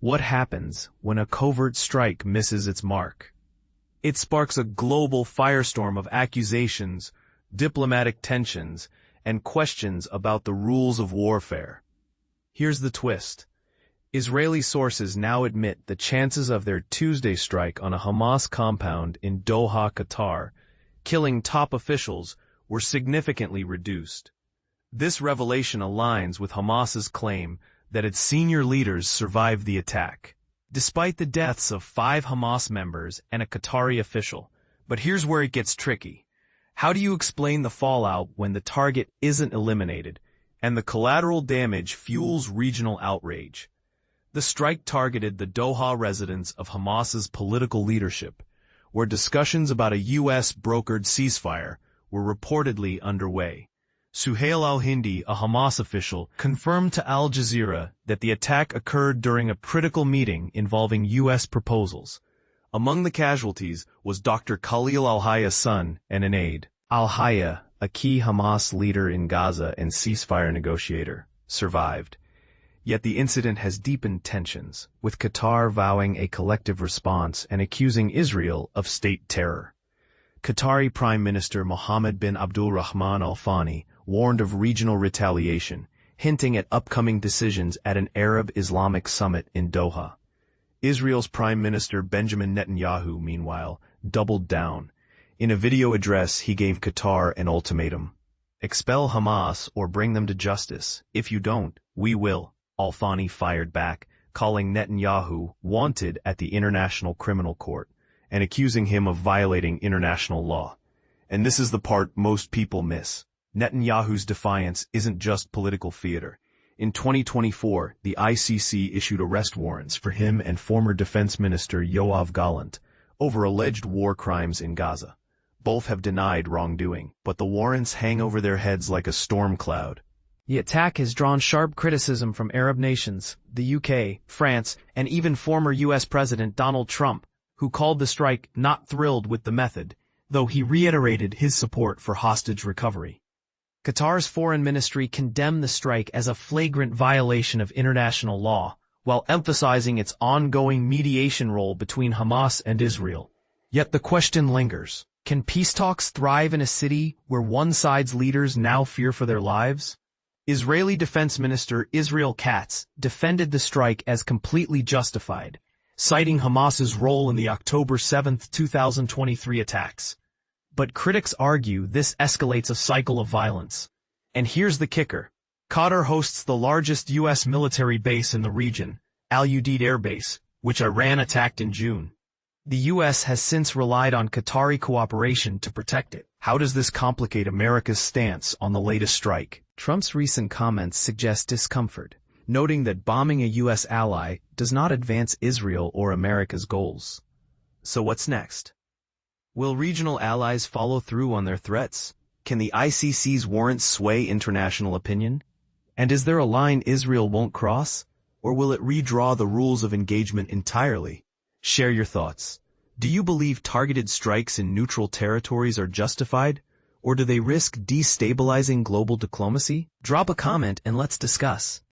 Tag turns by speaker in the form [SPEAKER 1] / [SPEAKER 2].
[SPEAKER 1] What happens when a covert strike misses its mark? It sparks a global firestorm of accusations, diplomatic tensions, and questions about the rules of warfare. Here's the twist. Israeli sources now admit the chances of their Tuesday strike on a Hamas compound in Doha, Qatar, killing top officials, were significantly reduced. This revelation aligns with Hamas's claim that its senior leaders survived the attack, despite the deaths of 5 Hamas members and a Qatari official. But here's where it gets tricky. How do you explain the fallout when the target isn't eliminated, and the collateral damage fuels regional outrage? The strike targeted the Doha residence of Hamas's political leadership, where discussions about a U.S.-brokered ceasefire were reportedly underway. Suhail al-Hindi, a Hamas official, confirmed to Al Jazeera that the attack occurred during a critical meeting involving U.S. proposals. Among the casualties was Dr. Khalil al-Hayya's son and an aide. Al-Hayya, a key Hamas leader in Gaza and ceasefire negotiator, survived. Yet the incident has deepened tensions, with Qatar vowing a collective response and accusing Israel of state terror. Qatari Prime Minister Mohammed bin Abdulrahman Al-Thani warned of regional retaliation, hinting at upcoming decisions at an Arab Islamic summit in Doha. Israel's Prime Minister Benjamin Netanyahu, meanwhile, doubled down. In a video address, he gave Qatar an ultimatum. Expel Hamas or bring them to justice. If you don't, we will. Al-Thani fired back, calling Netanyahu wanted at the International Criminal Court and accusing him of violating international law. And this is the part most people miss. Netanyahu's defiance isn't just political theater. In 2024, the ICC issued arrest warrants for him and former Defense Minister Yoav Gallant over alleged war crimes in Gaza. Both have denied wrongdoing, but the warrants hang over their heads like a storm cloud.
[SPEAKER 2] The attack has drawn sharp criticism from Arab nations, the UK, France, and even former U.S. President Donald Trump, who called the strike not thrilled with the method, though he reiterated his support for hostage recovery. Qatar's foreign ministry condemned the strike as a flagrant violation of international law, while emphasizing its ongoing mediation role between Hamas and Israel. Yet the question lingers. Can peace talks thrive in a city where one side's leaders now fear for their lives? Israeli Defense Minister Israel Katz defended the strike as completely justified, citing Hamas's role in the October 7, 2023 attacks. But critics argue this escalates a cycle of violence. And here's the kicker. Qatar hosts the largest U.S. military base in the region, Al-Udeid Air Base, which Iran attacked in June. The U.S. has since relied on Qatari cooperation to protect it. How does this complicate America's stance on the latest strike? Trump's recent comments suggest discomfort, noting that bombing a U.S. ally does not advance Israel or America's goals. So what's next? Will regional allies follow through on their threats? Can the ICC's warrants sway international opinion? And is there a line Israel won't cross? Or will it redraw the rules of engagement entirely? Share your thoughts. Do you believe targeted strikes in neutral territories are justified? Or do they risk destabilizing global diplomacy? Drop a comment and let's discuss.